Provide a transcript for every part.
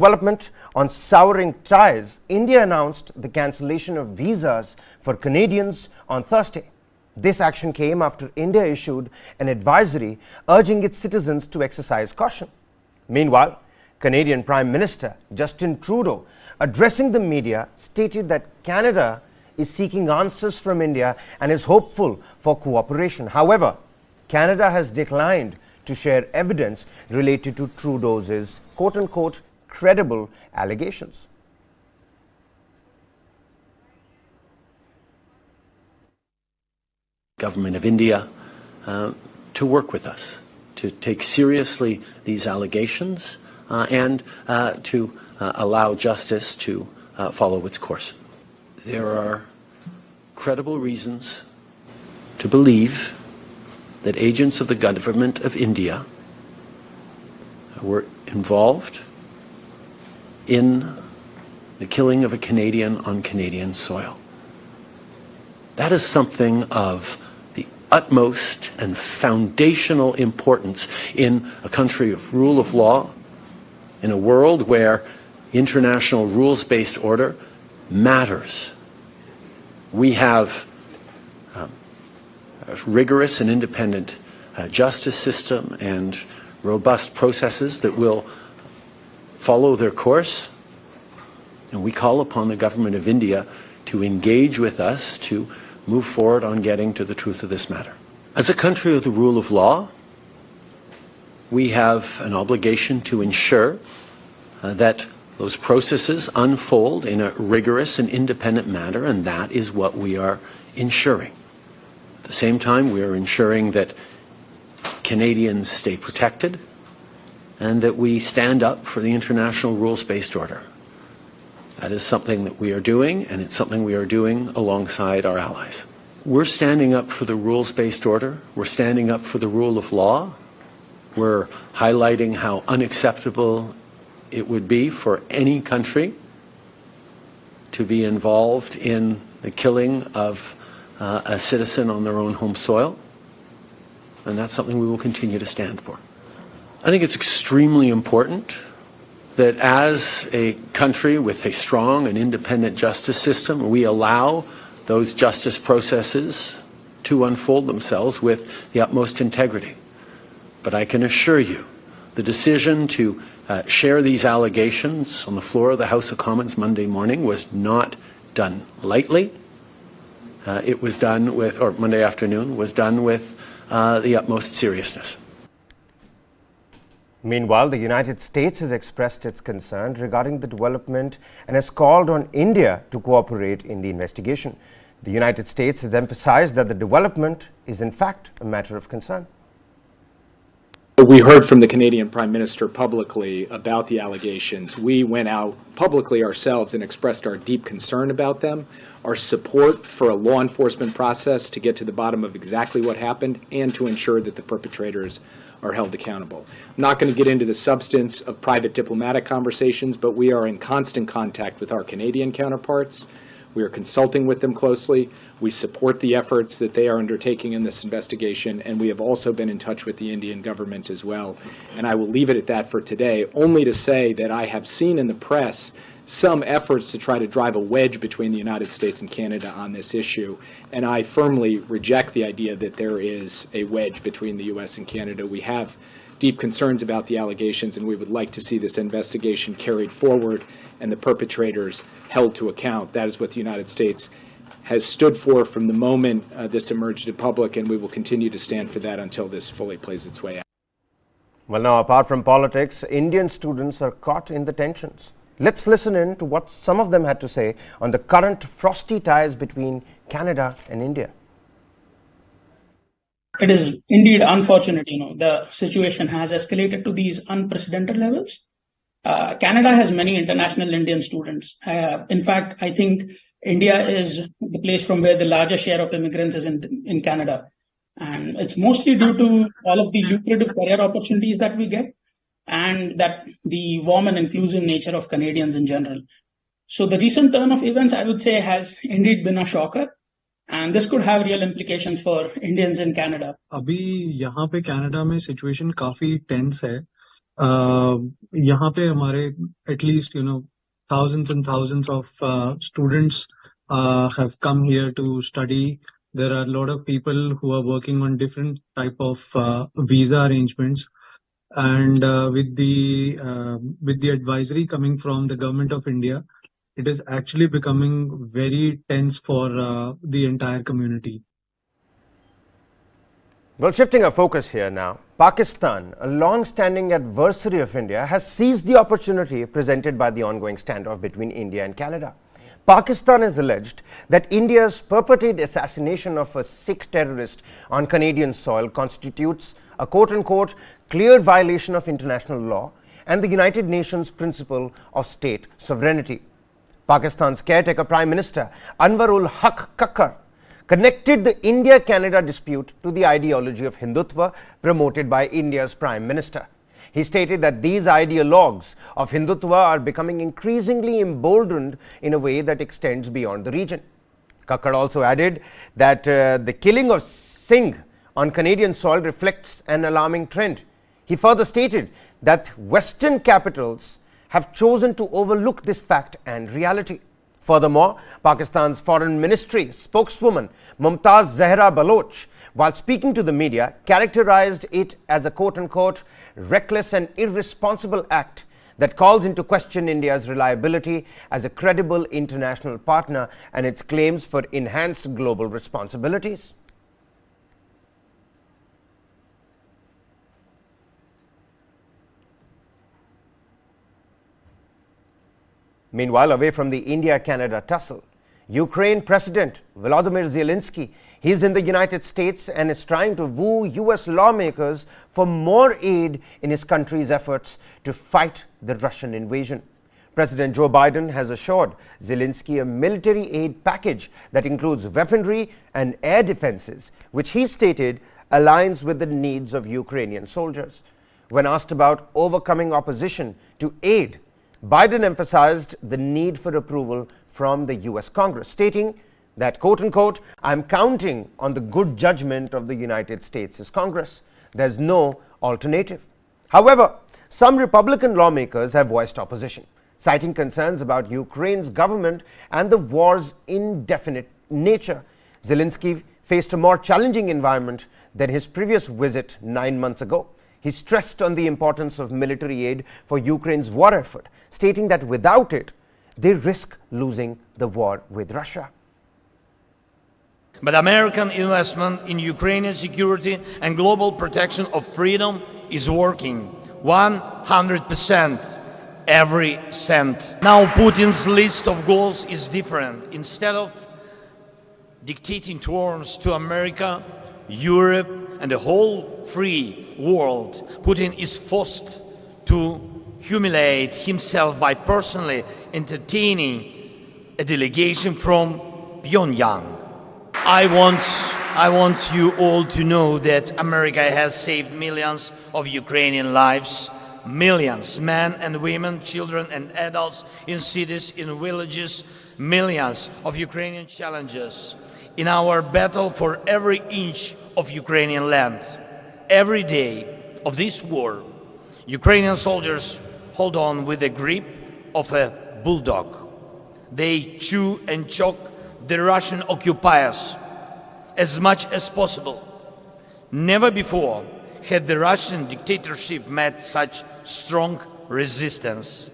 Development on souring ties, India announced the cancellation of visas for Canadians on Thursday. This action came after India issued an advisory urging its citizens to exercise caution. Meanwhile, Canadian Prime Minister Justin Trudeau, addressing the media, stated that Canada is seeking answers from India and is hopeful for cooperation. However, Canada has declined to share evidence related to Trudeau's quote-unquote credible allegations. Government of India to work with us, to take seriously these allegations and to allow justice to follow its course. There are credible reasons to believe that agents of the government of India were involved in the killing of a Canadian on Canadian soil. That is something of the utmost and foundational importance in a country of rule of law, in a world where international rules-based order matters. We have a rigorous and independent justice system and robust processes that will follow their course, and we call upon the government of India to engage with us to move forward on getting to the truth of this matter. As a country of the rule of law, we have an obligation to ensure that those processes unfold in a rigorous and independent manner, and that is what we are ensuring. At the same time, we are ensuring that Canadians stay protected and that we stand up for the international rules-based order. That is something that we are doing, and it's something we are doing alongside our allies. We're standing up for the rules-based order. We're standing up for the rule of law. We're highlighting how unacceptable it would be for any country to be involved in the killing of a citizen on their own home soil. And that's something we will continue to stand for. I think it's extremely important that as a country with a strong and independent justice system, we allow those justice processes to unfold themselves with the utmost integrity. But I can assure you, the decision to share these allegations on the floor of the House of Commons Monday morning was not done lightly. It was done with, or Monday afternoon, was done with the utmost seriousness. Meanwhile, the United States has expressed its concern regarding the development and has called on India to cooperate in the investigation. The United States has emphasized that the development is in fact a matter of concern. We heard from the Canadian Prime Minister publicly about the allegations. We went out publicly ourselves and expressed our deep concern about them, our support for a law enforcement process to get to the bottom of exactly what happened and to ensure that the perpetrators are held accountable. I'm not going to get into the substance of private diplomatic conversations, but we are in constant contact with our Canadian counterparts. We are consulting with them closely. We support the efforts that they are undertaking in this investigation, and we have also been in touch with the Indian government as well. And I will leave it at that for today, only to say that I have seen in the press some efforts to try to drive a wedge between the United States and Canada on this issue, and I firmly reject the idea that there is a wedge between the U.S. and Canada. We have deep concerns about the allegations, and we would like to see this investigation carried forward and the perpetrators held to account. That is what the United States has stood for from the moment this emerged in public, and we will continue to stand for that until this fully plays its way out. Well, now, apart from politics, Indian students are caught in the tensions. Let's listen in to what some of them had to say on the current frosty ties between Canada and India. It is indeed unfortunate, the situation has escalated to these unprecedented levels. Canada has many international Indian students. In fact, I think India is the place from where the largest share of immigrants is in Canada. And it's mostly due to all of the lucrative career opportunities that we get, and that the warm and inclusive nature of Canadians in general. So the recent turn of events, I would say, has indeed been a shocker. And this could have real implications for Indians in Canada. अभी यहाँ पे Canada में situation काफी tense है यहाँ पे हमारे at least thousands and thousands of students have come here to study. There are a lot of people who are working on different type of visa arrangements, and with the advisory coming from the government of India, it is actually becoming very tense for the entire community. Well, shifting our focus here now, Pakistan, a long-standing adversary of India, has seized the opportunity presented by the ongoing standoff between India and Canada. Pakistan has alleged that India's perpetrated assassination of a Sikh terrorist on Canadian soil constitutes a quote-unquote clear violation of international law and the United Nations principle of state sovereignty. Pakistan's caretaker Prime Minister Anwarul Haq Kakkar connected the India-Canada dispute to the ideology of Hindutva promoted by India's Prime Minister. He stated that these ideologues of Hindutva are becoming increasingly emboldened in a way that extends beyond the region. Kakkar also added that the killing of Singh on Canadian soil reflects an alarming trend. He further stated that Western capitals have chosen to overlook this fact and reality. Furthermore, Pakistan's Foreign Ministry spokeswoman Mumtaz Zahra Baloch, while speaking to the media, characterized it as a quote-unquote reckless and irresponsible act that calls into question India's reliability as a credible international partner and its claims for enhanced global responsibilities. Meanwhile, away from the India-Canada tussle, Ukraine President Volodymyr Zelensky, he is in the United States and is trying to woo US lawmakers for more aid in his country's efforts to fight the Russian invasion. President Joe Biden has assured Zelensky a military aid package that includes weaponry and air defenses, which he stated aligns with the needs of Ukrainian soldiers. When asked about overcoming opposition to aid, Biden emphasized the need for approval from the US Congress, stating that, quote-unquote, I'm counting on the good judgment of the United States' Congress. There's no alternative. However, some Republican lawmakers have voiced opposition, citing concerns about Ukraine's government and the war's indefinite nature. Zelensky faced a more challenging environment than his previous visit 9 months ago. He stressed on the importance of military aid for Ukraine's war effort, stating that without it, they risk losing the war with Russia. But American investment in Ukrainian security and global protection of freedom is working 100%, every cent. Now Putin's list of goals is different. Instead of dictating terms to America, Europe, and the whole free world, Putin is forced to humiliate himself by personally entertaining a delegation from Pyongyang. I want you all to know that America has saved millions of Ukrainian lives, millions, men and women, children and adults in cities, in villages, millions of Ukrainian challenges in our battle for every inch of Ukrainian land. Every day of this war, Ukrainian soldiers hold on with the grip of a bulldog. They chew and choke the Russian occupiers as much as possible. Never before had the Russian dictatorship met such strong resistance.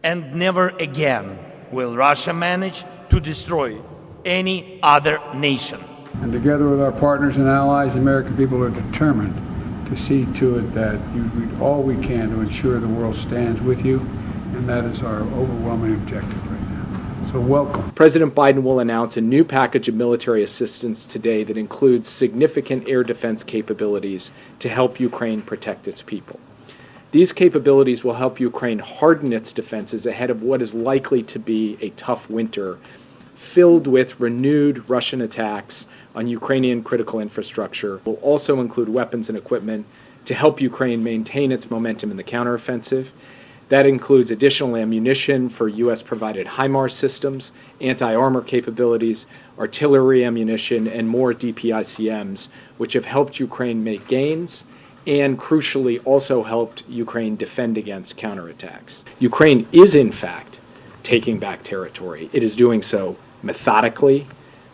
And never again will Russia manage to destroy any other nation. And together with our partners and allies, the American people are determined to see to it that you do all we can to ensure the world stands with you, and that is our overwhelming objective right now. So welcome. President Biden will announce a new package of military assistance today that includes significant air defense capabilities to help Ukraine protect its people. These capabilities will help Ukraine harden its defenses ahead of what is likely to be a tough winter, filled with renewed Russian attacks on Ukrainian critical infrastructure. Will also include weapons and equipment to help Ukraine maintain its momentum in the counteroffensive. That includes additional ammunition for U.S.-provided HIMARS systems, anti-armor capabilities, artillery ammunition, and more DPICMs, which have helped Ukraine make gains and crucially also helped Ukraine defend against counterattacks. Ukraine is in fact taking back territory. It is doing so methodically,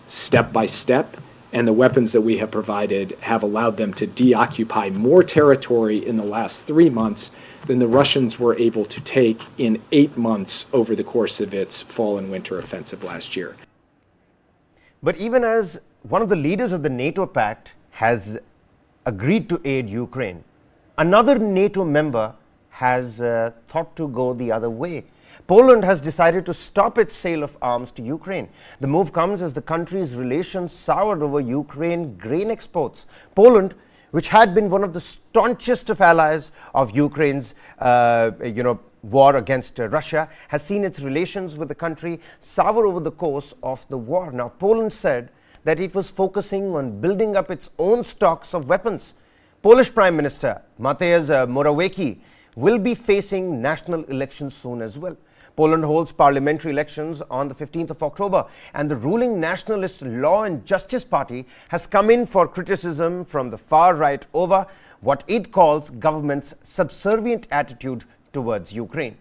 step by step, and the weapons that we have provided have allowed them to deoccupy more territory in the last 3 months than the Russians were able to take in 8 months over the course of its fall and winter offensive last year. But even as one of the leaders of the NATO pact has agreed to aid Ukraine, another NATO member has thought to go the other way. Poland has decided to stop its sale of arms to Ukraine. The move comes as the country's relations soured over Ukraine grain exports. Poland, which had been one of the staunchest of allies of Ukraine's war against Russia, has seen its relations with the country sour over the course of the war. Now, Poland said that it was focusing on building up its own stocks of weapons. Polish Prime Minister Mateusz Morawiecki will be facing national elections soon as well. Poland holds parliamentary elections on the 15th of October, and the ruling Nationalist Law and Justice Party has come in for criticism from the far right over what it calls government's subservient attitude towards Ukraine.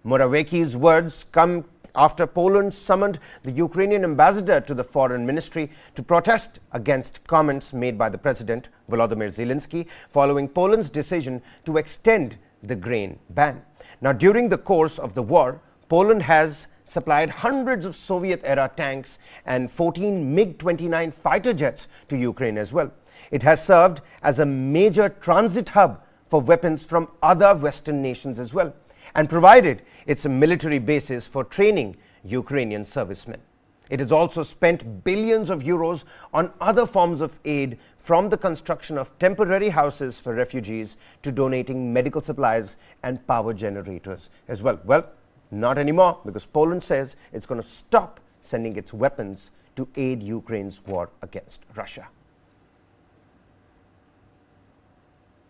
Morawiecki's words come after Poland summoned the Ukrainian ambassador to the foreign ministry to protest against comments made by the president, Volodymyr Zelensky, following Poland's decision to extend the grain ban. Now, during the course of the war, Poland has supplied hundreds of Soviet-era tanks and 14 MiG-29 fighter jets to Ukraine as well. It has served as a major transit hub for weapons from other Western nations as well, and provided its military bases for training Ukrainian servicemen. It has also spent billions of euros on other forms of aid, from the construction of temporary houses for refugees to donating medical supplies and power generators as well. Well, not anymore, because Poland says it's going to stop sending its weapons to aid Ukraine's war against Russia.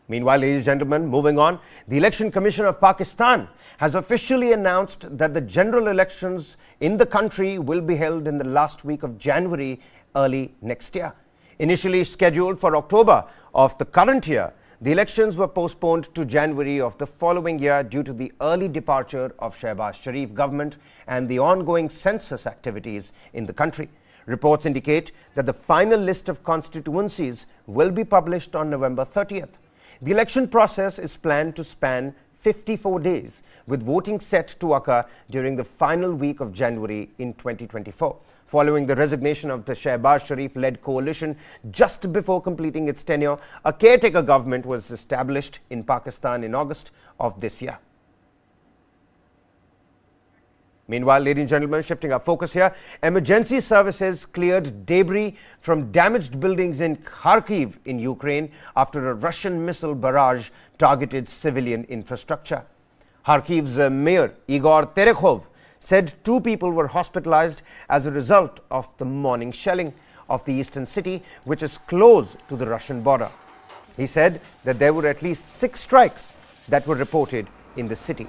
Meanwhile, ladies and gentlemen, moving on, the Election Commission of Pakistan has officially announced that the general elections in the country will be held in the last week of January, early next year. Initially scheduled for October of the current year, the elections were postponed to January of the following year due to the early departure of Shehbaz Sharif government and the ongoing census activities in the country. Reports indicate that the final list of constituencies will be published on November 30th. The election process is planned to span 54 days, with voting set to occur during the final week of January in 2024. Following the resignation of the Shehbaz Sharif-led coalition just before completing its tenure, a caretaker government was established in Pakistan in August of this year. Meanwhile, ladies and gentlemen, shifting our focus here, emergency services cleared debris from damaged buildings in Kharkiv in Ukraine after a Russian missile barrage targeted civilian infrastructure. Kharkiv's mayor, Igor Terekhov, said 2 people were hospitalized as a result of the morning shelling of the eastern city, which is close to the Russian border. He said that there were at least 6 strikes that were reported in the city.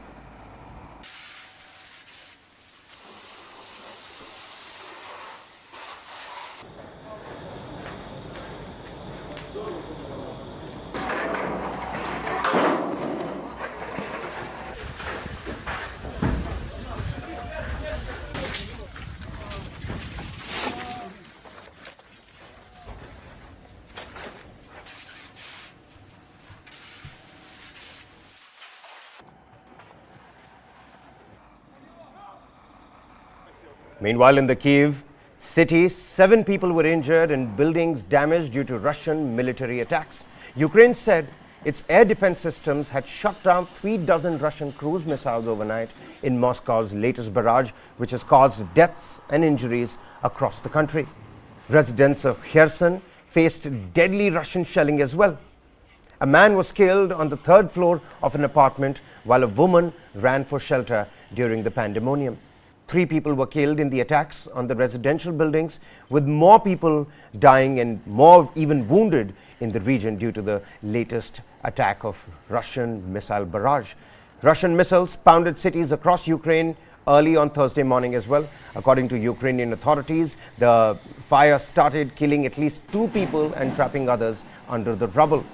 Meanwhile, in the Kyiv city, 7 people were injured and buildings damaged due to Russian military attacks. Ukraine said its air defense systems had shot down 3 dozen Russian cruise missiles overnight in Moscow's latest barrage, which has caused deaths and injuries across the country. Residents of Kherson faced deadly Russian shelling as well. A man was killed on the 3rd floor of an apartment while a woman ran for shelter during the pandemonium. 3 people were killed in the attacks on the residential buildings, with more people dying and more even wounded in the region due to the latest attack of Russian missile barrage. Russian missiles pounded cities across Ukraine early on Thursday morning as well. According to Ukrainian authorities, the fire started killing at least 2 people and trapping others under the rubble.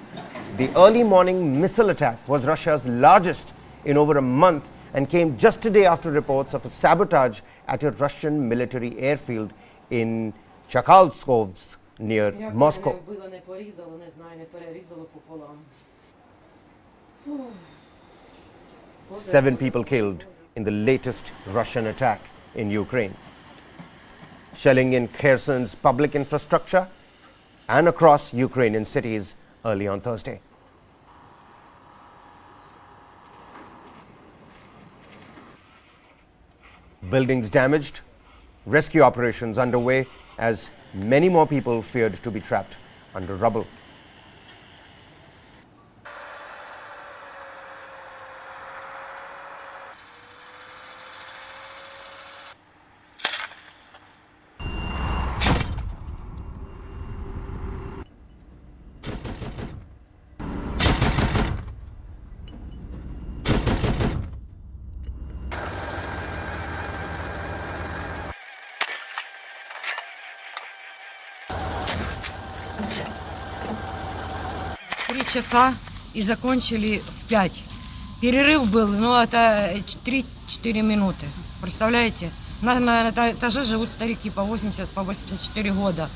The early morning missile attack was Russia's largest in over a month and came just a day after reports of a sabotage at a Russian military airfield in Chakhalskovsk near Moscow. 7 people killed in the latest Russian attack in Ukraine. Shelling in Kherson's public infrastructure and across Ukrainian cities early on Thursday. Buildings damaged, rescue operations underway as many more people feared to be trapped under rubble. Часа и закончили в 5. Перерыв был, но это 3-4 минуты. Представляете? На этаже живут старики по 80, по 84 года.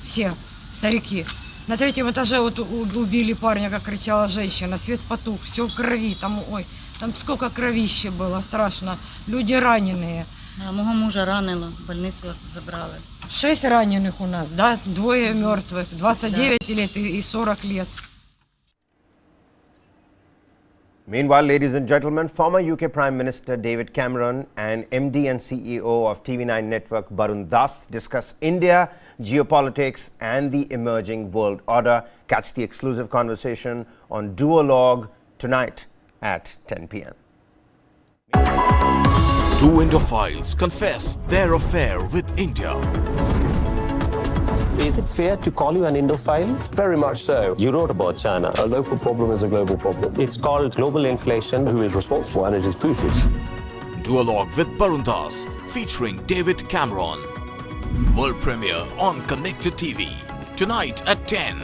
Все старики. На 3-м этаже вот убили парня, как кричала женщина. Свет потух, все в крови. Там, ой, там сколько кровища было, страшно. Люди раненые. Мого мужа ранило, в больницу забрали. 6 раненых у нас, да? 2 мертвых, 29 лет и 40 лет. Meanwhile, ladies and gentlemen, former UK Prime Minister David Cameron and MD and CEO of TV9 network Barun Das discuss India, geopolitics and the emerging world order. Catch the exclusive conversation on Duologue tonight at 10 p.m. Two Indophiles confess their affair with India. Is it fair to call you an Indophile? Very much so. You wrote about China. A local problem is a global problem. It's called global inflation. Who is responsible? And it is Putin's. Duologue with Barun Das, featuring David Cameron. World premiere on Connected TV. Tonight at 10.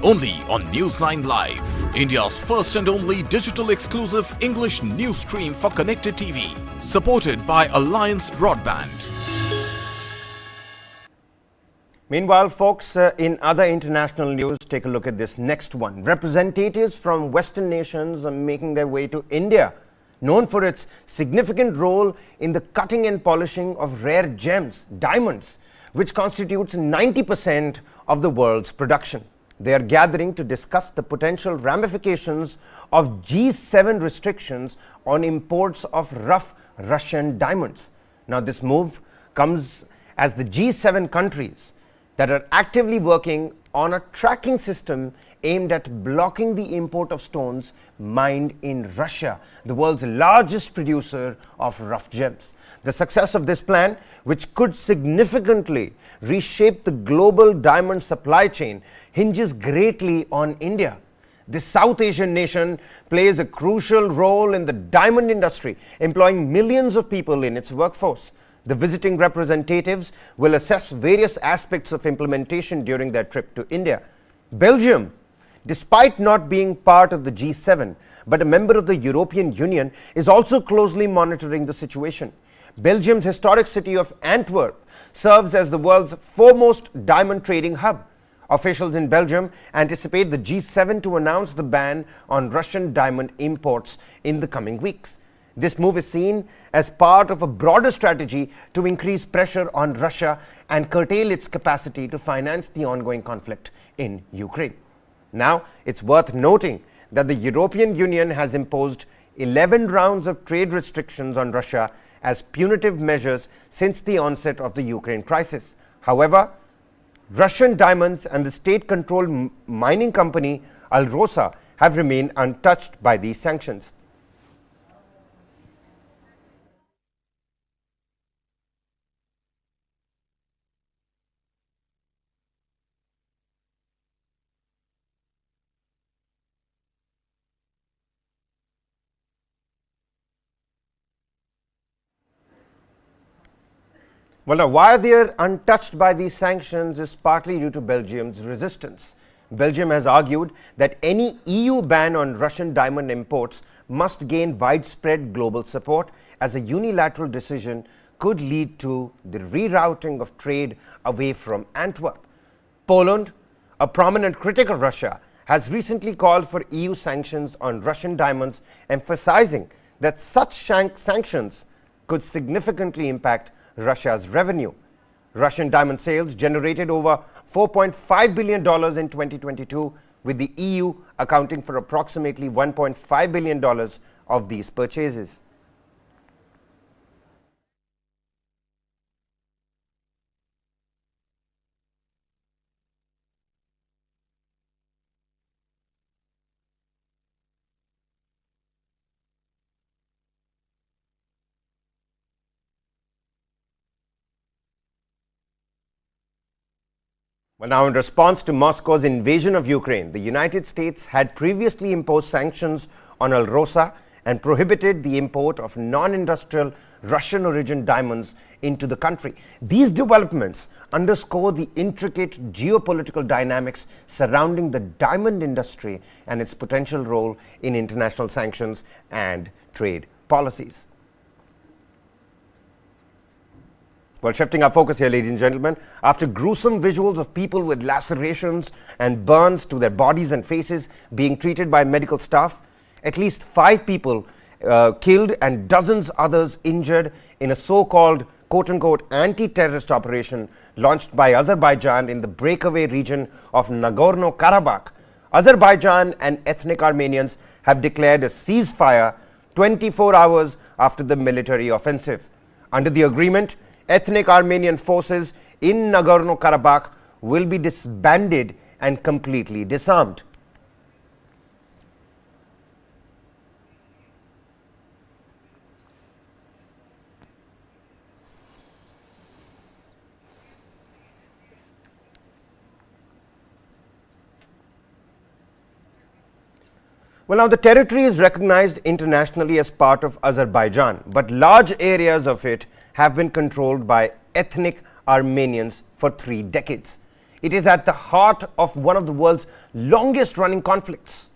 Only on News9 Live. India's first and only digital exclusive English news stream for Connected TV. Supported by Alliance Broadband. Meanwhile, folks, in other international news, take a look at this next one. Representatives from Western nations are making their way to India, known for its significant role in the cutting and polishing of rare gems, diamonds, which constitutes 90% of the world's production. They are gathering to discuss the potential ramifications of G7 restrictions on imports of rough Russian diamonds. Now, this move comes as the G7 countries that are actively working on a tracking system aimed at blocking the import of stones mined in Russia, the world's largest producer of rough gems. The success of this plan, which could significantly reshape the global diamond supply chain, hinges greatly on India. This South Asian nation plays a crucial role in the diamond industry, employing millions of people in its workforce. The visiting representatives will assess various aspects of implementation during their trip to India. Belgium, despite not being part of the G7, but a member of the European Union, is also closely monitoring the situation. Belgium's historic city of Antwerp serves as the world's foremost diamond trading hub. Officials in Belgium anticipate the G7 to announce the ban on Russian diamond imports in the coming weeks. This move is seen as part of a broader strategy to increase pressure on Russia and curtail its capacity to finance the ongoing conflict in Ukraine. Now, it's worth noting that the European Union has imposed 11 rounds of trade restrictions on Russia as punitive measures since the onset of the Ukraine crisis. However, Russian diamonds and the state-controlled mining company Alrosa have remained untouched by these sanctions. Well, now, why they are untouched by these sanctions is partly due to Belgium's resistance. Belgium has argued that any EU ban on Russian diamond imports must gain widespread global support, as a unilateral decision could lead to the rerouting of trade away from Antwerp. Poland, a prominent critic of Russia, has recently called for EU sanctions on Russian diamonds, emphasizing that such sanctions could significantly impact Russia's revenue. Russian diamond sales generated over $4.5 billion in 2022, with the EU accounting for approximately $1.5 billion of these purchases. Well, now, in response to Moscow's invasion of Ukraine, the United States had previously imposed sanctions on Alrosa and prohibited the import of non-industrial Russian-origin diamonds into the country. These developments underscore the intricate geopolitical dynamics surrounding the diamond industry and its potential role in international sanctions and trade policies. Well, shifting our focus here, ladies and gentlemen, after gruesome visuals of people with lacerations and burns to their bodies and faces being treated by medical staff, at least 5 people killed and dozens others injured in a so-called quote-unquote anti-terrorist operation launched by Azerbaijan in the breakaway region of Nagorno-Karabakh. Azerbaijan and ethnic Armenians have declared a ceasefire 24 hours after the military offensive. Under the agreement, ethnic Armenian forces in Nagorno-Karabakh will be disbanded and completely disarmed. Well, now the territory is recognized internationally as part of Azerbaijan, but large areas of it have been controlled by ethnic Armenians for 3 decades. It is at the heart of one of the world's longest running conflicts.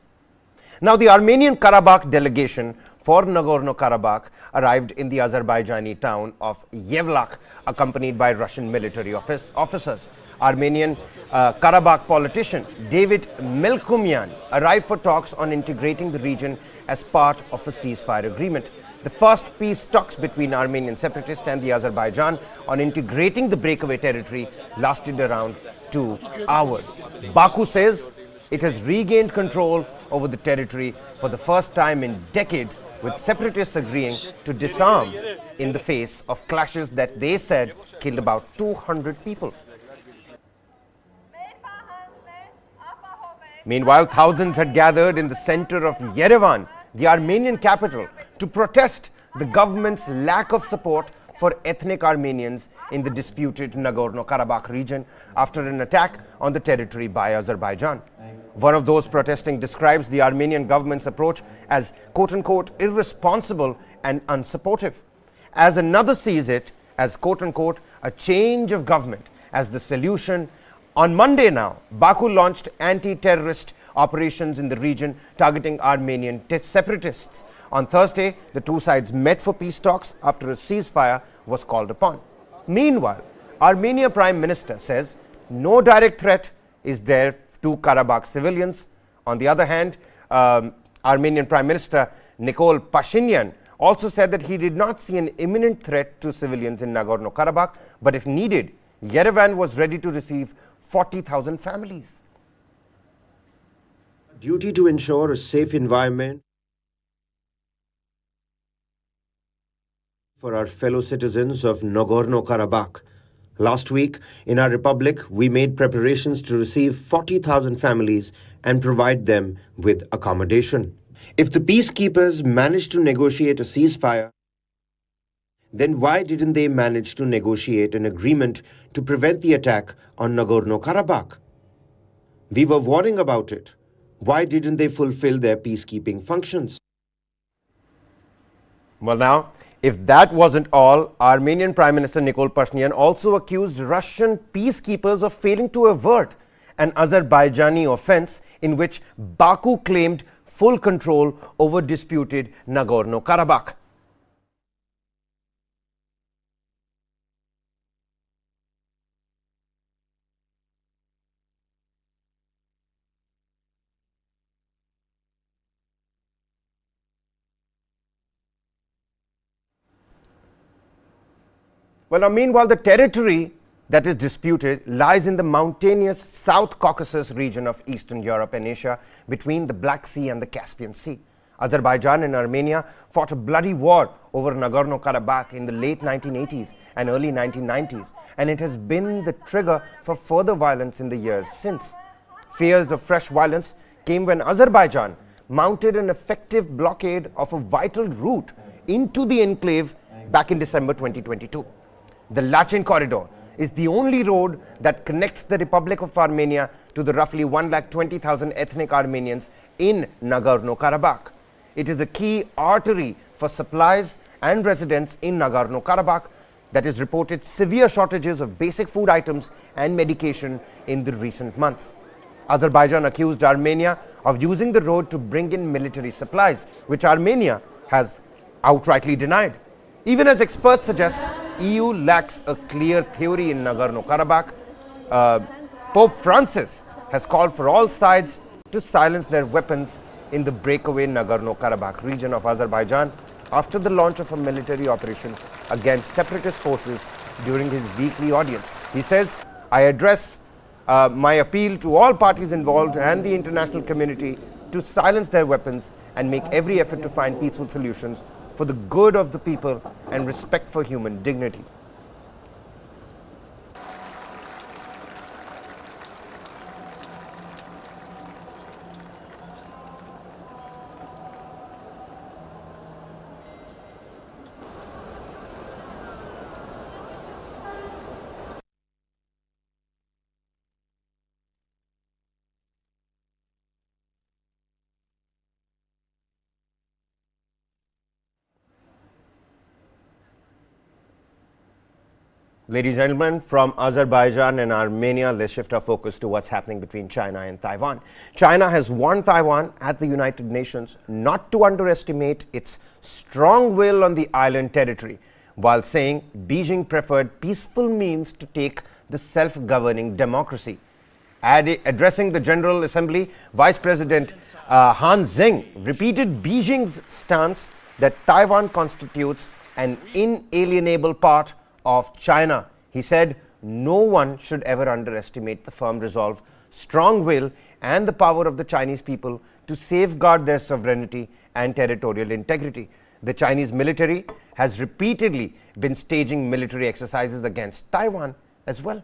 Now, the Armenian Karabakh delegation for Nagorno-Karabakh arrived in the Azerbaijani town of Yevlakh, accompanied by Russian military officers. Armenian Karabakh politician David Melkumyan arrived for talks on integrating the region as part of a ceasefire agreement. The first peace talks between Armenian separatists and the Azerbaijan on integrating the breakaway territory lasted around 2 hours. Baku says it has regained control over the territory for the first time in decades, with separatists agreeing to disarm in the face of clashes that they said killed about 200 people. Meanwhile, thousands had gathered in the center of Yerevan, the Armenian capital, to protest the government's lack of support for ethnic Armenians in the disputed Nagorno-Karabakh region after an attack on the territory by Azerbaijan. One of those protesting describes the Armenian government's approach as quote-unquote irresponsible and unsupportive, as another sees it as quote-unquote a change of government as the solution. On Monday now, Baku launched anti-terrorist operations in the region targeting Armenian separatists. On Thursday, the two sides met for peace talks after a ceasefire was called upon. Meanwhile, Armenia Prime Minister says no direct threat is there to Karabakh civilians. On the other hand, Armenian Prime Minister Nikol Pashinyan also said that he did not see an imminent threat to civilians in Nagorno-Karabakh, but if needed, Yerevan was ready to receive 40,000 families. Duty to ensure a safe environment for our fellow citizens of Nagorno-Karabakh. Last week, in our republic, we made preparations to receive 40,000 families and provide them with accommodation. If the peacekeepers managed to negotiate a ceasefire, then why didn't they manage to negotiate an agreement to prevent the attack on Nagorno-Karabakh? We were warning about it. Why didn't they fulfill their peacekeeping functions? Well, now, if that wasn't all, Armenian Prime Minister Nikol Pashinyan also accused Russian peacekeepers of failing to avert an Azerbaijani offense in which Baku claimed full control over disputed Nagorno-Karabakh. Well, now, meanwhile, the territory that is disputed lies in the mountainous South Caucasus region of Eastern Europe and Asia between the Black Sea and the Caspian Sea. Azerbaijan and Armenia fought a bloody war over Nagorno-Karabakh in the late 1980s and early 1990s, and it has been the trigger for further violence in the years since. Fears of fresh violence came when Azerbaijan mounted an effective blockade of a vital route into the enclave back in December 2022. The Lachin Corridor is the only road that connects the Republic of Armenia to the roughly 120,000 ethnic Armenians in Nagorno-Karabakh. It is a key artery for supplies and residents in Nagorno-Karabakh that has reported severe shortages of basic food items and medication in the recent months. Azerbaijan accused Armenia of using the road to bring in military supplies, which Armenia has outrightly denied. Even as experts suggest, EU lacks a clear theory in Nagorno-Karabakh. Pope Francis has called for all sides to silence their weapons in the breakaway Nagorno-Karabakh region of Azerbaijan after the launch of a military operation against separatist forces during his weekly audience. He says, "I address my appeal to all parties involved and the international community to silence their weapons and make every effort to find peaceful solutions for the good of the people and respect for human dignity." Ladies and gentlemen, from Azerbaijan and Armenia, let's shift our focus to what's happening between China and Taiwan. China has warned Taiwan at the United Nations not to underestimate its strong will on the island territory, while saying Beijing preferred peaceful means to take the self-governing democracy. Addressing the General Assembly, Vice President Han Zheng repeated Beijing's stance that Taiwan constitutes an inalienable part of China. He said no one should ever underestimate the firm resolve, strong will and the power of the Chinese people to safeguard their sovereignty and territorial integrity. The Chinese military has repeatedly been staging military exercises against Taiwan as well.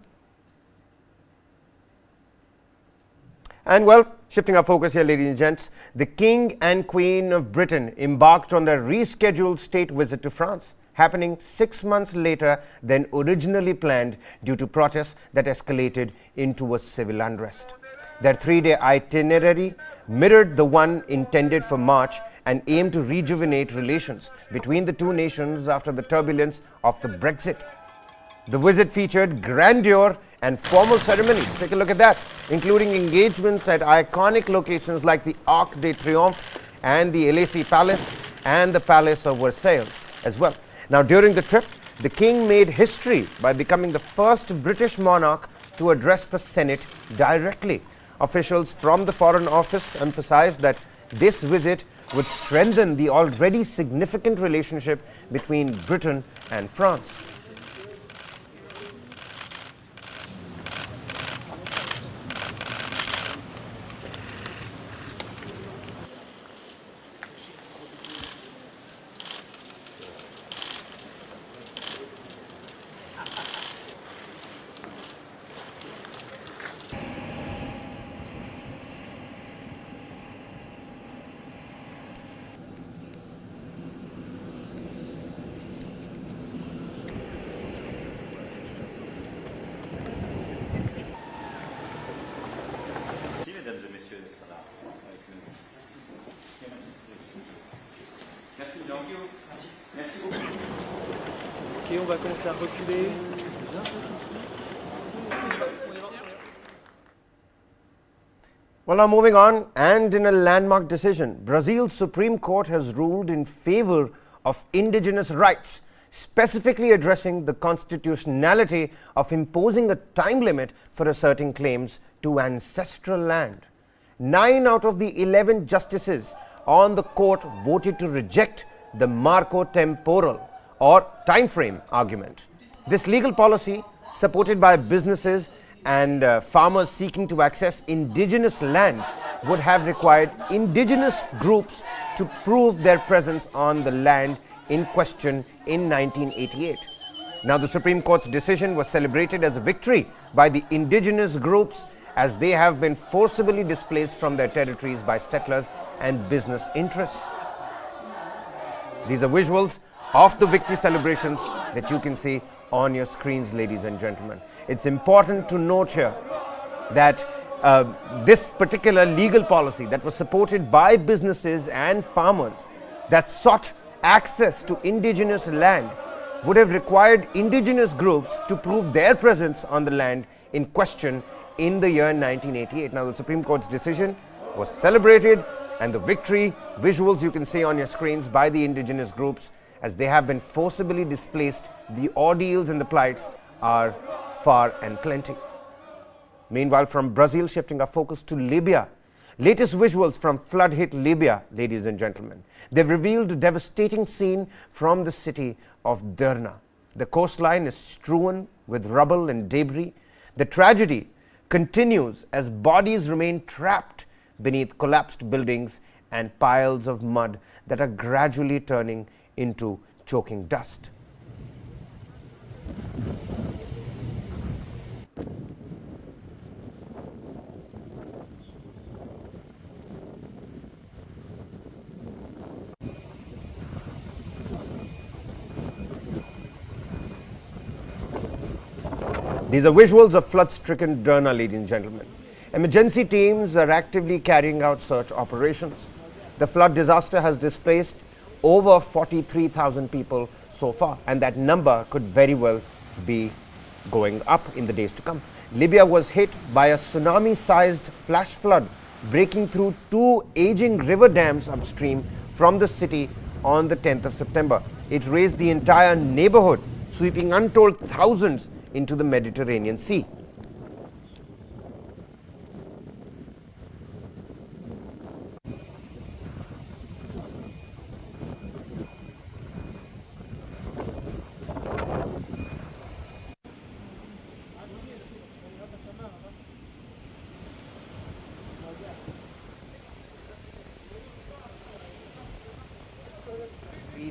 And well, shifting our focus here, ladies and gents, the King and Queen of Britain embarked on their rescheduled state visit to France, happening 6 months later than originally planned due to protests that escalated into a civil unrest. Their 3-day itinerary mirrored the one intended for March and aimed to rejuvenate relations between the two nations after the turbulence of the Brexit. The visit featured grandeur and formal ceremonies. Take a look at that, including engagements at iconic locations like the Arc de Triomphe and the Élysée Palace and the Palace of Versailles as well. Now, during the trip, the King made history by becoming the first British monarch to address the Senate directly. Officials from the Foreign Office emphasized that this visit would strengthen the already significant relationship between Britain and France. Ok, on va commencer à reculer. Well, now moving on, and in a landmark decision, Brazil's Supreme Court has ruled in favor of indigenous rights, specifically addressing the constitutionality of imposing a time limit for asserting claims to ancestral land. 9 out of the 11 justices on the court voted to reject the Marco Temporal or time frame argument. This legal policy, supported by businesses and farmers seeking to access indigenous land, would have required indigenous groups to prove their presence on the land in question in 1988. Now, the Supreme Court's decision was celebrated as a victory by the indigenous groups, as they have been forcibly displaced from their territories by settlers and business interests. These are visuals of the victory celebrations that you can see on your screens, ladies and gentlemen. It's important to note here that this particular legal policy that was supported by businesses and farmers that sought access to indigenous land would have required indigenous groups to prove their presence on the land in question in the year 1988. Now, the Supreme Court's decision was celebrated, and the victory visuals you can see on your screens by the indigenous groups, as they have been forcibly displaced, the ordeals and the plights are far and plenty. Meanwhile, from Brazil, shifting our focus to Libya. Latest visuals from flood-hit Libya, ladies and gentlemen. They've revealed a devastating scene from the city of Derna. The coastline is strewn with rubble and debris. The tragedy continues as bodies remain trapped beneath collapsed buildings and piles of mud that are gradually turning into choking dust. These are visuals of flood-stricken Derna, ladies and gentlemen. Emergency teams are actively carrying out search operations. The flood disaster has displaced over 43,000 people so far, and that number could very well be going up in the days to come. Libya was hit by a tsunami-sized flash flood, breaking through 2 aging river dams upstream from the city on the 10th of September. It raised the entire neighborhood, sweeping untold thousands into the Mediterranean Sea.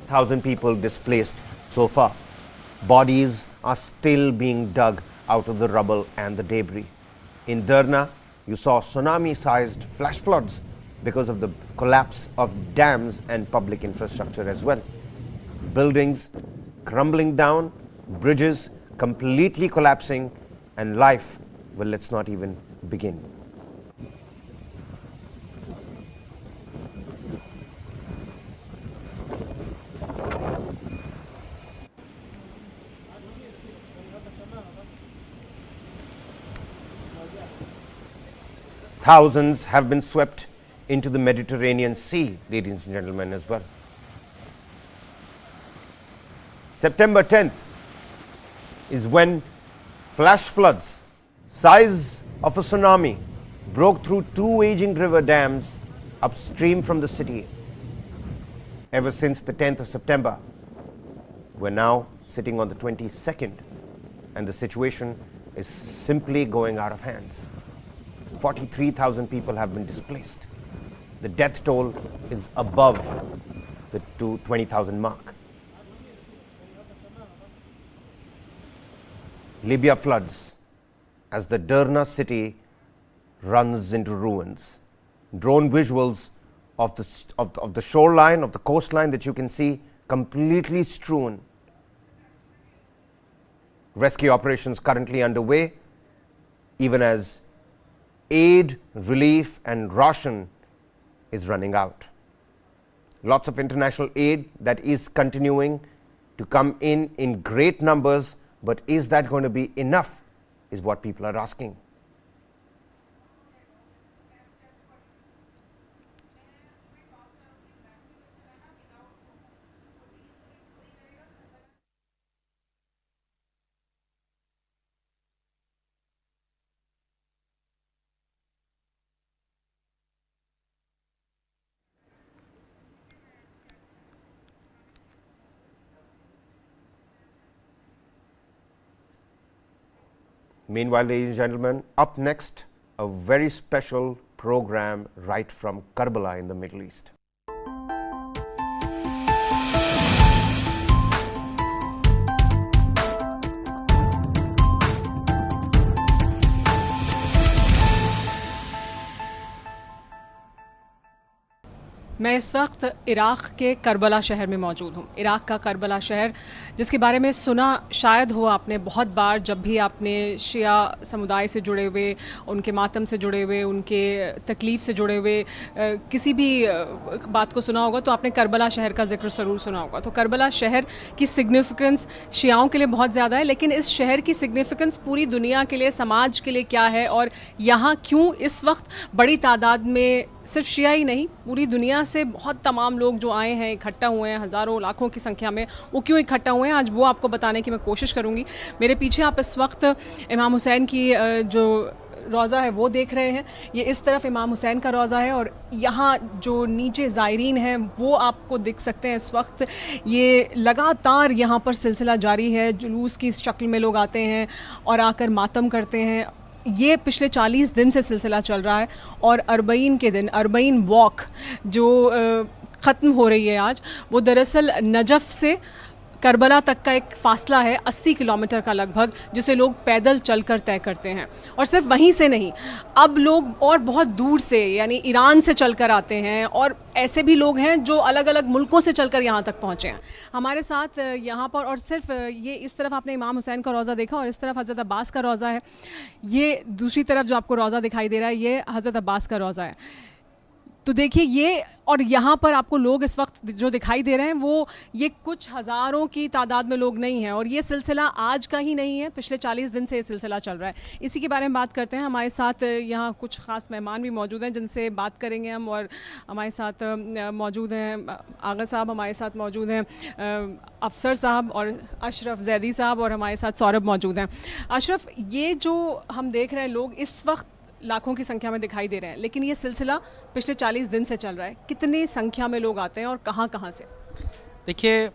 Thousand people displaced so far. Bodies are still being dug out of the rubble and the debris. In Derna, you saw tsunami-sized flash floods because of the collapse of dams and public infrastructure as well. Buildings crumbling down, bridges completely collapsing, and life, well, let's not even begin. Thousands have been swept into the Mediterranean Sea, ladies and gentlemen, as well. September 10th is when flash floods, size of a tsunami, broke through 2 aging river dams upstream from the city. Ever since the 10th of September, we're now sitting on the 22nd, and the situation is simply going out of hands. 43,000 people have been displaced. The death toll is above the 20,000 mark. Libya floods as the Derna city runs into ruins. Drone visuals of the shoreline, of the coastline that you can see completely strewn. Rescue operations currently underway, even as aid, relief, and ration is running out. Lots of international aid that is continuing to come in great numbers, but is that going to be enough, is what people are asking. Meanwhile, ladies and gentlemen, up next, a very special program right from Karbala in the Middle East. मैं इस वक्त Iraq के Karbala शहर में मौजूद हूँ। Iraq का Karbala शहर, जिसके बारे में सुना शायद हो आपने बहुत बार, जब भी आपने शिया समुदाय से जुड़े हुए, उनके मातम से जुड़े हुए, उनके तकलीफ़ से जुड़े हुए किसी भी बात को सुना होगा तो आपने करबला शहर का जिक्र ज़रूर सुना होगा। तो करबला शहर की सिग्निफ़िकेंस शियाओं के लिए बहुत ज़्यादा है, लेकिन इस शहर की सिग्निफ़िकेंस पूरी दुनिया के लिए, समाज के लिए क्या है, और यहाँ क्यों इस वक्त बड़ी तादाद में सिर्फ शिया ही नहीं, पूरी दुनिया से बहुत तमाम लोग जो आए हैं, इकट्ठा हुए हैं, हज़ारों लाखों की संख्या में, वो क्यों इकट्ठा हुए हैं, आज वो आपको बताने की मैं कोशिश करूँगी। मेरे पीछे आप इस वक्त इमाम हुसैन की जो रोज़ा है वो देख रहे हैं। ये इस तरफ इमाम हुसैन का रोज़ा है और यहाँ जो नीचे ज़ायरीन हैं वो आपको दिख सकते हैं इस वक्त। ये लगातार यहाँ पर सिलसिला जारी है, जुलूस की इस शक्ल में लोग आते हैं और आकर मातम करते हैं। ये पिछले 40 दिन से सिलसिला चल रहा है और अरबईन के दिन, अरबईन वॉक जो ख़त्म हो रही है आज, वो दरअसल नजफ़ से करबला तक का एक फ़ासला है 80 किलोमीटर का लगभग, जिसे लोग पैदल चलकर तय करते हैं। और सिर्फ वहीं से नहीं, अब लोग और बहुत दूर से, यानी ईरान से चलकर आते हैं, और ऐसे भी लोग हैं जो अलग अलग मुल्कों से चलकर यहाँ तक पहुँचे हैं हमारे साथ यहाँ पर। और सिर्फ ये, इस तरफ आपने इमाम हुसैन का रोज़ा देखा और इस तरफ हज़रत अब्बास का रोज़ा है। ये दूसरी तरफ जो आपको रोज़ा दिखाई दे रहा है, ये हज़रत अब्बास का रोज़ा है। तो देखिए ये, और यहाँ पर आपको लोग इस वक्त जो दिखाई दे रहे हैं वो ये कुछ हज़ारों की तादाद में लोग नहीं हैं, और ये सिलसिला आज का ही नहीं है, पिछले 40 दिन से ये सिलसिला चल रहा है। इसी के बारे में बात करते हैं। हमारे साथ यहाँ कुछ ख़ास मेहमान भी मौजूद हैं जिनसे बात करेंगे हम, और हमारे साथ मौजूद हैं आगा साहब, हमारे साथ मौजूद हैं अफसर साहब और अशरफ जैदी साहब, और हमारे साथ सौरभ मौजूद हैं। अशरफ, ये जो हम देख रहे हैं लोग इस वक्त लाखों की संख्या में दिखाई दे रहे हैं, लेकिन ये सिलसिला पिछले 40 दिन से चल रहा है। कितनी संख्या में लोग आते हैं और कहाँ कहाँ से? देखिए,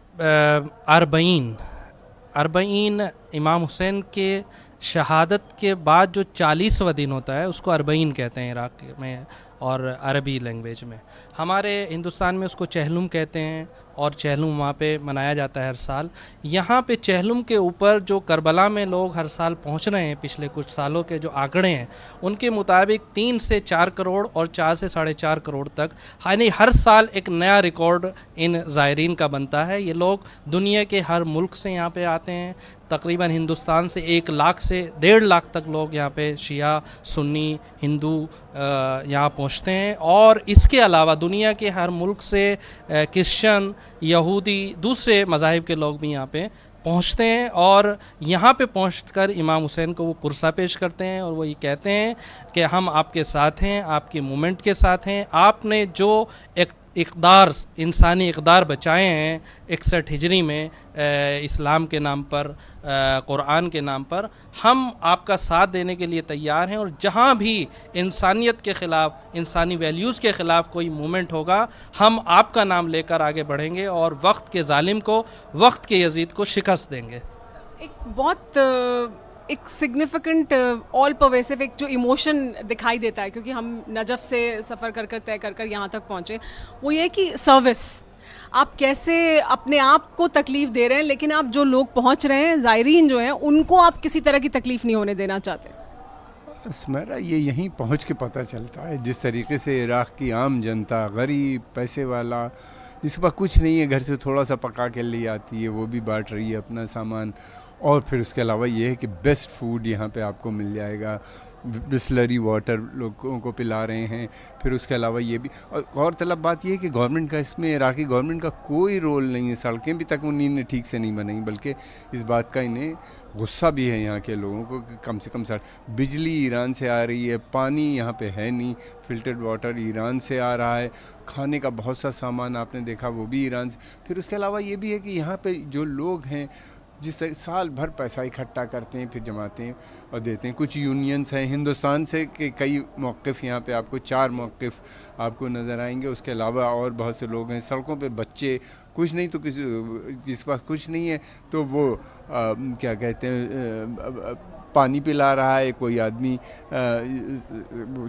अरबईन इमाम हुसैन के शहादत के बाद जो 40वां दिन होता है उसको अरबईन कहते हैं इराक़ में और अरबी लैंग्वेज में। हमारे हिंदुस्तान में उसको चहलुम कहते हैं, और चहलुम वहाँ पे मनाया जाता है हर साल। यहाँ पे चहलुम के ऊपर जो करबला में लोग हर साल पहुँच रहे हैं, पिछले कुछ सालों के जो आंकड़े हैं उनके मुताबिक 3 से 4 करोड़ और 4 से 4.5 करोड़ तक, यानी हर साल एक नया रिकॉर्ड इन ज़ायरीन का बनता है। ये लोग दुनिया के हर मुल्क से यहाँ पे आते हैं। तकरीबन हिंदुस्तान से 1 लाख से 1.5 लाख तक लोग यहाँ पे शिया, सुन्नी, हिंदू यहाँ पहुँचते हैं, और इसके अलावा दुनिया के हर मुल्क से क्रिश्चियन, यहूदी, दूसरे मज़ाहिब के लोग भी यहाँ पे पहुँचते हैं, और यहाँ पे पहुँचकर इमाम हुसैन को वो पुरसा पेश करते हैं और वो ये कहते हैं कि हम आपके साथ हैं, आपके मूवमेंट के साथ हैं। आपने जो एक इक़दार, इंसानी इक़दार बचाए हैं 61 हिजरी में इस्लाम के नाम पर, कुरान के नाम पर, हम आपका साथ देने के लिए तैयार हैं। और जहाँ भी इंसानियत के ख़िलाफ़, इंसानी वैल्यूज़ के ख़िलाफ़ कोई मूवमेंट होगा, हम आपका नाम लेकर आगे बढ़ेंगे और वक्त के जालिम को, वक्त के यजीद को शिकस्त देंगे। एक बहुत एक सिग्निफिकेंट ऑल परवेसिव एक जो इमोशन दिखाई देता है, क्योंकि हम नजफ़ से सफ़र कर कर तय कर कर यहाँ तक पहुँचे, वो ये कि सर्विस, आप कैसे अपने आप को तकलीफ़ दे रहे हैं, लेकिन आप जो लोग पहुँच रहे हैं, ज़ायरीन जो हैं, उनको आप किसी तरह की तकलीफ़ नहीं होने देना चाहते। स्मरा, ये यहीं पहुँच के पता चलता है जिस तरीके से इराक़ की आम जनता, गरीब, पैसे वाला, जिसके पास कुछ नहीं है, घर से थोड़ा सा पका के ले आती है, वो भी बांट रही है अपना सामान। और फिर उसके अलावा ये है कि बेस्ट फूड यहाँ पे आपको मिल जाएगा, बिस्लरी वाटर लोगों को पिला रहे हैं। फिर उसके अलावा ये भी, और गौरतलब बात ये है कि गवर्नमेंट का इसमें, इराक़ी गवर्नमेंट का कोई रोल नहीं है। सड़कें भी तक उन्हीं ठीक से नहीं बनाई, बल्कि इस बात का इन्हें गुस्सा भी है यहाँ के लोगों को कि कम से कम बिजली ईरान से आ रही है, पानी यहाँ पे है नहीं, फिल्टर्ड वाटर ईरान से आ रहा है, खाने का बहुत सा सामान आपने देखा वो भी ईरान से। फिर उसके अलावा ये भी है कि यहाँ पे जो लोग हैं, जिस साल भर पैसा इकट्ठा करते हैं, फिर जमाते हैं और देते हैं। कुछ यूनियंस हैं हिंदुस्तान से के कई मौक़िफ़, यहाँ पे आपको 4 मौक़िफ़ आपको नज़र आएंगे। उसके अलावा और बहुत से लोग हैं, सड़कों पे बच्चे, कुछ नहीं तो किसी जिसके पास कुछ नहीं है तो वो क्या कहते हैं, पानी पिला रहा है, कोई आदमी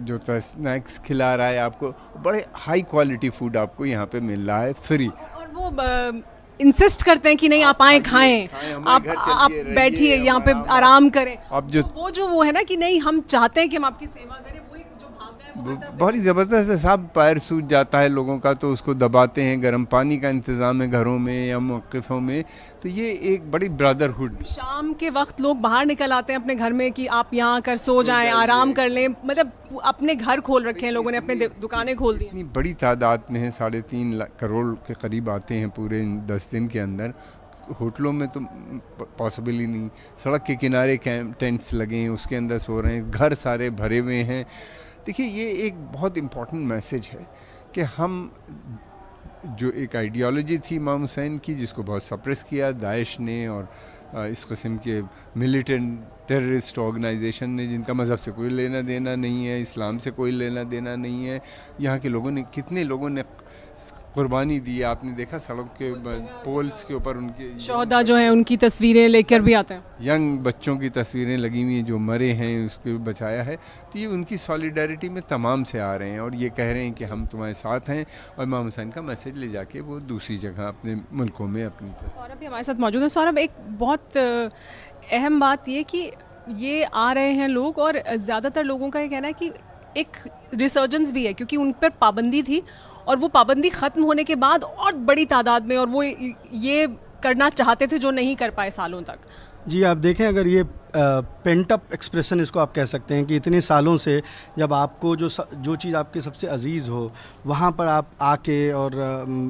जो स्नैक्स खिला रहा है आपको, बड़े हाई क्वालिटी फूड आपको यहाँ पे मिल रहा है फ्री। और वो इंसिस्ट करते हैं कि नहीं आप आए खाएं, आप बैठिए यहाँ पे आराम करें। अब जो वो है ना कि नहीं हम चाहते हैं कि हम आपकी सेवा करें, वो एक जो भावना है बहुत ही ज़बरदस्त है साहब। पैर सूज जाता है लोगों का तो उसको दबाते हैं, गर्म पानी का इंतज़ाम है घरों में या मौक़िफ़ों में, तो ये एक बड़ी ब्रदरहुड। शाम के वक्त लोग बाहर निकल आते हैं अपने घर में कि आप यहाँ आकर सो जाएं, आराम कर लें, मतलब अपने घर खोल रखे हैं लोगों ने, अपने दुकानें खोल दी। इतनी बड़ी तादाद में है, 3.5 करोड़ के करीब आते हैं पूरे 10 दिन के अंदर। होटलों में तो पॉसिबल ही नहीं, सड़क के किनारे टेंट्स लगे हैं, उसके अंदर सो रहे हैं, घर सारे भरे हुए हैं। देखिए ये एक बहुत इम्पॉर्टेंट मैसेज है कि हम जो एक आइडियोलॉजी थी इमाम हुसैन की, जिसको बहुत सप्रेस किया दाइश ने और इस किस्म के मिलिटेंट टेररिस्ट ऑर्गेनाइजेशन ने, जिनका मज़हब से कोई लेना देना नहीं है, इस्लाम से कोई लेना देना नहीं है। यहाँ के लोगों ने, कितने लोगों ने कुर्बानी दी, आपने देखा सड़क के पोल्स के ऊपर उनके शोहदा जो हैं उनकी तस्वीरें लेकर भी आते हैं, यंग बच्चों की तस्वीरें लगी हुई हैं जो मरे हैं, उसको बचाया है। तो ये उनकी सॉलिडारिटी में तमाम से आ रहे हैं और ये कह रहे हैं कि हम तुम्हारे साथ हैं, और इमाम हुसैन का मैसेज ले जाके वो दूसरी जगह अपने मुल्कों में अपनी। सौरभ भी हमारे साथ मौजूद है। सौरभ, एक बहुत अहम बात ये कि ये आ रहे हैं लोग और ज़्यादातर लोगों का ये कहना है कि एक रिसर्जेंस भी है क्योंकि उन पर पाबंदी थी और वो पाबंदी ख़त्म होने के बाद और बड़ी तादाद में, और वो ये करना चाहते थे जो नहीं कर पाए सालों तक। जी आप देखें, अगर ये पेंट अप एक्सप्रेशन इसको आप कह सकते हैं कि इतने सालों से जब आपको जो चीज़ आपके सबसे अजीज़ हो वहाँ पर आप आके और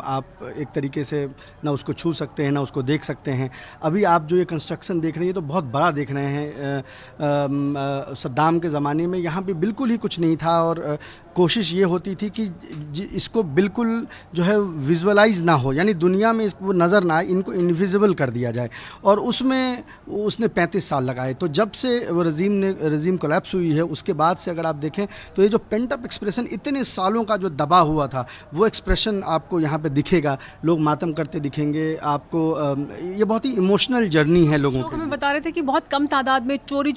आप एक तरीके से ना उसको छू सकते हैं ना उसको देख सकते हैं। अभी आप जो ये कंस्ट्रक्शन देख रहे हैं ये तो बहुत बड़ा देख रहे हैं। सद्दाम के ज़माने में यहाँ पे बिल्कुल ही कुछ नहीं था और कोशिश ये होती थी कि इसको बिल्कुल जो है विजुअलाइज ना हो, यानी दुनिया में इसको नज़र ना आए, इनको इनविजिबल कर दिया जाए, और उसमें उसने 35 साल लगाए। तो जब से वो रजीम कोलैप्स हुई है उसके बाद से अगर आप देखें तो ये जो पेंट अप एक्सप्रेशन इतने सालों का जो दबा हुआ था वो एक्सप्रेशन आपको यहाँ पे दिखेगा। लोग मातम करते दिखेंगे आपको। ये बहुत ही इमोशनल जर्नी है लोगों के लिए। बता रहे थे कि बहुत कम तादाद में चोरी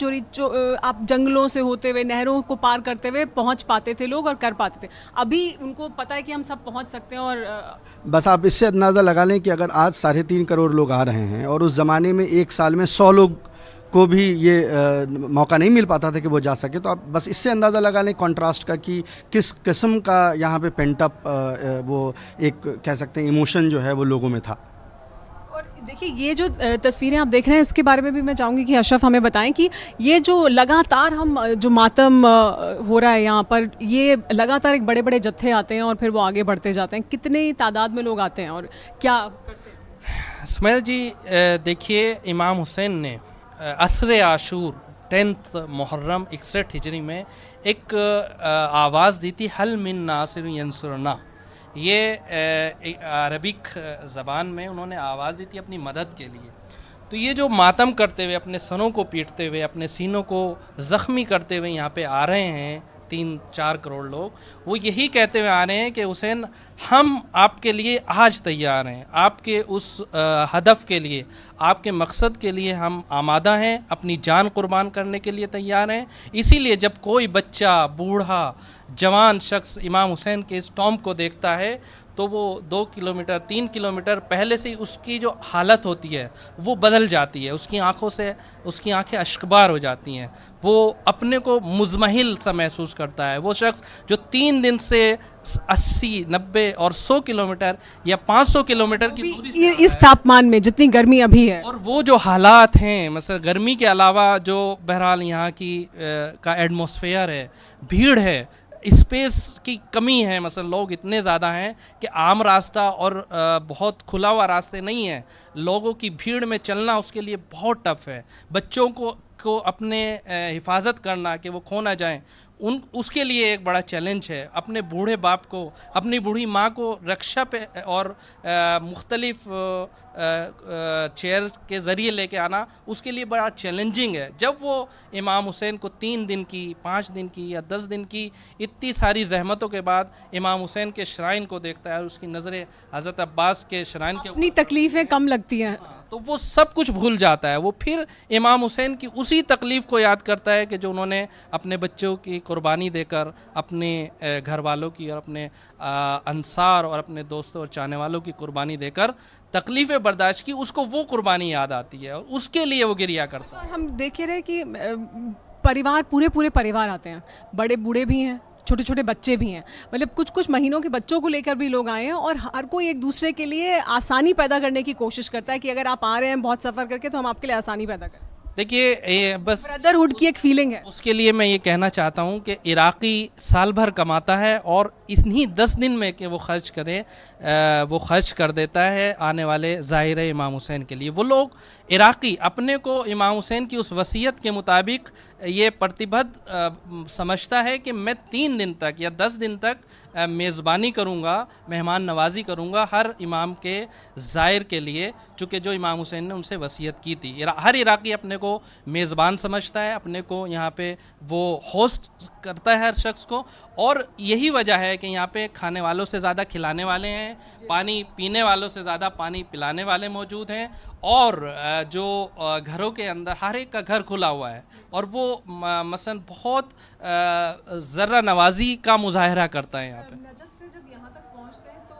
आप जंगलों से होते हुए, नहरों को पार करते हुए पहुँच पाते थे लोग और कर पाते थे। अभी उनको पता है कि हम सब पहुँच सकते हैं। और बस आप इससे अंदाज़ा लगा लें कि अगर आज 3.5 करोड़ लोग आ रहे हैं और उस ज़माने में एक साल में 100 लोग को भी ये मौका नहीं मिल पाता था कि वो जा सके, तो आप बस इससे अंदाज़ा लगा लें कॉन्ट्रास्ट का कि किस किस्म का यहाँ पे पेंट अप वो एक कह सकते हैं इमोशन जो है वो लोगों में था। और देखिए ये जो तस्वीरें आप देख रहे हैं इसके बारे में भी मैं चाहूँगी कि अशरफ हमें बताएं कि ये जो लगातार हम जो मातम हो रहा है यहाँ पर, ये लगातार एक बड़े बड़े जत्थे आते हैं और फिर वो आगे बढ़ते जाते हैं। कितने तादाद में लोग आते हैं और क्या करते हैं? स्मेल जी देखिए, इमाम हुसैन ने असर आशूर 10 मुहर्रम 61 हिजरी में एक आवाज़ दी थी, हल मिन नासिर यंसुरना। ये अरबिक ज़बान में उन्होंने आवाज़ दी थी अपनी मदद के लिए। तो ये जो मातम करते हुए, अपने सनों को पीटते हुए, अपने सीनों को ज़ख्मी करते हुए यहाँ पे आ रहे हैं 3-4 करोड़ लोग, वो यही कहते हुए आ रहे हैं कि हुसैन हम आपके लिए आज तैयार हैं, आपके उस हदफ के लिए, आपके मकसद के लिए हम आमादा हैं, अपनी जान कुर्बान करने के लिए तैयार हैं। इसीलिए जब कोई बच्चा, बूढ़ा, जवान शख्स इमाम हुसैन के इस टॉम्ब को देखता है तो वो 2 किलोमीटर 3 किलोमीटर पहले से ही उसकी जो हालत होती है वो बदल जाती है। उसकी आंखों से उसकी आंखें अश्कबार हो जाती हैं, वो अपने को मुज़महिल सा महसूस करता है। वो शख्स जो 3 दिन से 80, 90 और 100 किलोमीटर या 500 किलोमीटर की दूरी इस तापमान में जितनी गर्मी अभी है, और वो जो हालात हैं, मतलब गर्मी के अलावा जो बहरहाल यहाँ की का एटमॉस्फेयर है, भीड़ है, स्पेस की कमी है, मतलब लोग इतने ज़्यादा हैं कि आम रास्ता और बहुत खुला हुआ रास्ते नहीं है। लोगों की भीड़ में चलना उसके लिए बहुत टफ है। बच्चों को अपने हिफाजत करना कि वो खो ना जाएं, उसके लिए एक बड़ा चैलेंज है। अपने बूढ़े बाप को, अपनी बूढ़ी माँ को रक्षा पे और मुख्तलिफ चेयर के ज़रिए लेके आना उसके लिए बड़ा चैलेंजिंग है। जब वो इमाम हुसैन को 3 दिन की, 5 दिन की या 10 दिन की इतनी सारी जहमतों के बाद इमाम हुसैन के श्राइन को देखता है और उसकी नज़रें हज़रत अब्बास के श्राइन के अपनी तकलीफ़ें कम लगती हैं, तो वो सब कुछ भूल जाता है। वो फिर इमाम हुसैन की उसी तकलीफ़ को याद करता है कि जो उन्होंने अपने बच्चों की कुर्बानी देकर, अपने घर वालों की और अपने अंसार और अपने दोस्तों और चाहने वालों की कुर्बानी देकर तकलीफ़ें बर्दाश्त की, उसको वो कुर्बानी याद आती है और उसके लिए वो गिरिया करता है। और हम देख रहे हैं कि परिवार, पूरे परिवार आते हैं, बड़े बूढ़े भी हैं, छोटे छोटे बच्चे भी हैं, मतलब कुछ महीनों के बच्चों को लेकर भी लोग आए हैं और हर कोई एक दूसरे के लिए आसानी पैदा करने की कोशिश करता है कि अगर आप आ रहे हैं बहुत सफ़र करके तो हम आपके लिए आसानी पैदा करें। देखिए, बस ब्रदरहुड की एक फीलिंग है। उसके लिए मैं ये कहना चाहता हूँ कि इराक़ी साल भर कमाता है और इन्हीं 10 दिन में कि वो खर्च करे, वो खर्च कर देता है आने वाले ज़ाहिर इमाम हुसैन के लिए। वो लोग इराक़ी अपने को इमाम हुसैन की उस वसीयत के मुताबिक ये प्रतिबद्ध समझता है कि मैं 3 दिन तक या 10 दिन तक मेज़बानी करूँगा, मेहमान नवाजी करूँगा हर इमाम के ज़ाहिर के लिए, चूँकि जो इमाम हुसैन ने उनसे वसीयत की थी। हर इराक़ी अपने को मेज़बान समझता है, अपने को यहाँ पे वो होस्ट करता है हर शख्स को, और यही वजह है कि यहाँ पे खाने वालों से ज़्यादा खिलाने वाले हैं, पानी पीने वालों से ज़्यादा पानी पिलाने वाले मौजूद हैं, और जो घरों के अंदर हर एक का घर खुला हुआ है और वो मसलन बहुत ज़र्रा नवाजी का मुजाहरा करता है। यहाँ पे नजफ से जब यहाँ तक पहुँचते हैं तो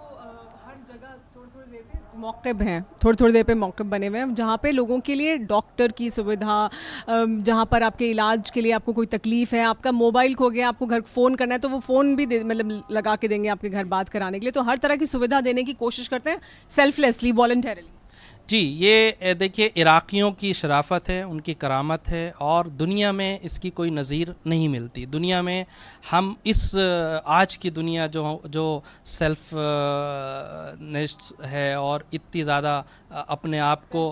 हर जगह थोड़ी देर पे मौक़िब हैं, थोड़ी देर पे मौक़िब बने हुए हैं जहाँ पे लोगों के लिए डॉक्टर की सुविधा, जहाँ पर आपके इलाज के लिए आपको कोई तकलीफ़ है, आपका मोबाइल खो गया, आपको घर फ़ोन करना है तो वो फ़ोन भी मतलब लगा के देंगे आपके घर बात कराने के लिए। तो हर तरह की सुविधा देने की कोशिश करते हैं सेल्फलेसली, वॉलंटरीली। जी, ये देखिए इराक़ियों की शराफत है, उनकी करामत है और दुनिया में इसकी कोई नज़ीर नहीं मिलती। दुनिया में हम इस आज की दुनिया जो सेल्फ नेस्ट है और इतनी ज़्यादा अपने आप को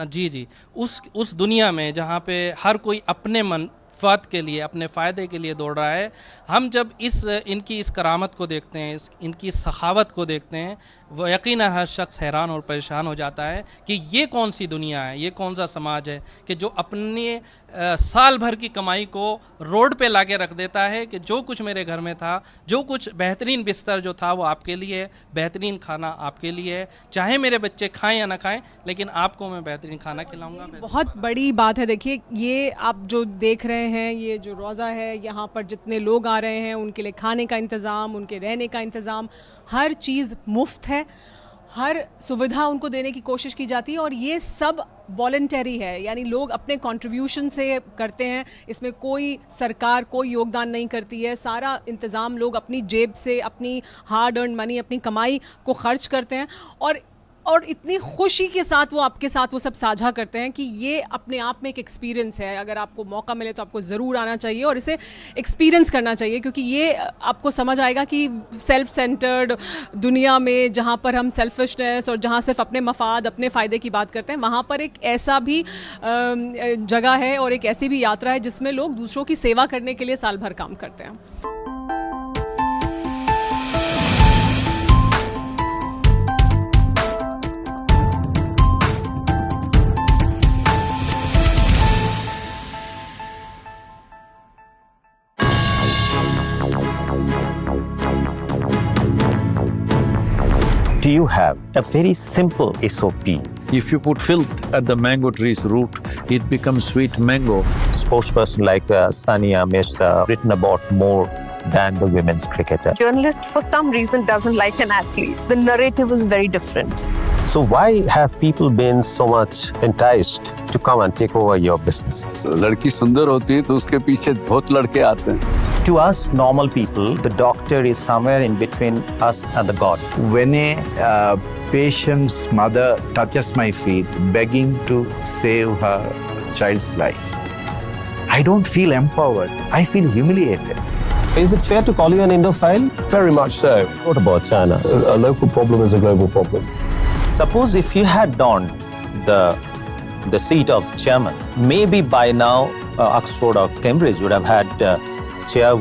जी उस दुनिया में जहाँ पे हर कोई अपने मनफ़ात के लिए, अपने फ़ायदे के लिए दौड़ रहा है, हम जब इनकी इस करामत को देखते हैं, इनकी सखावत को देखते हैं, वो यकीनन हर शख्स हैरान और परेशान हो जाता है कि ये कौन सी दुनिया है, ये कौन सा समाज है कि जो अपने साल भर की कमाई को रोड पे लाके रख देता है कि जो कुछ मेरे घर में था, जो कुछ बेहतरीन बिस्तर जो था वो आपके लिए, बेहतरीन खाना आपके लिए, चाहे मेरे बच्चे खाएं या ना खाएं लेकिन आपको मैं बेहतरीन खाना खिलाऊंगा। बहुत बड़ी बात है। देखिए, ये आप जो देख रहे हैं, ये जो रोज़ा है, यहाँ पर जितने लोग आ रहे हैं उनके लिए खाने का इंतज़ाम, उनके रहने का इंतज़ाम, हर चीज़ मुफ्त है, हर सुविधा उनको देने की कोशिश की जाती है और ये सब वॉलंटरी है, यानी लोग अपने कंट्रीब्यूशन से करते हैं, इसमें कोई सरकार कोई योगदान नहीं करती है, सारा इंतज़ाम लोग अपनी जेब से, अपनी हार्ड अर्न मनी, अपनी कमाई को खर्च करते हैं और इतनी खुशी के साथ वो आपके साथ वो सब साझा करते हैं कि ये अपने आप में एक एक्सपीरियंस है। अगर आपको मौका मिले तो आपको ज़रूर आना चाहिए और इसे एक्सपीरियंस करना चाहिए, क्योंकि ये आपको समझ आएगा कि सेल्फ सेंटर्ड दुनिया में जहाँ पर हम सेल्फिशनेस और जहाँ सिर्फ अपने मफाद, अपने फ़ायदे की बात करते हैं, वहाँ पर एक ऐसा भी जगह है और एक ऐसी भी यात्रा है जिसमें लोग दूसरों की सेवा करने के लिए साल भर काम करते हैं। Do you have a very simple SOP? If you put filth at the mango tree's root, it becomes sweet mango. Spokesperson like Sania Mirza written about more than the women's cricketer. Journalist for some reason doesn't like an athlete. The narrative is very different. So why have people been so much enticed to come and take over your businesses? लड़की सुंदर होती है तो उसके पीछे बहुत लड़के आते हैं. To us normal people, the doctor is somewhere in between us and the God. When a patient's mother touches my feet, begging to save her child's life, I don't feel empowered. I feel humiliated. Is it fair to call you an Indophile? Very much so. What about China? A local problem is a global problem. Suppose if you had donned the seat of the chairman, maybe by now Oxford or Cambridge would have had chair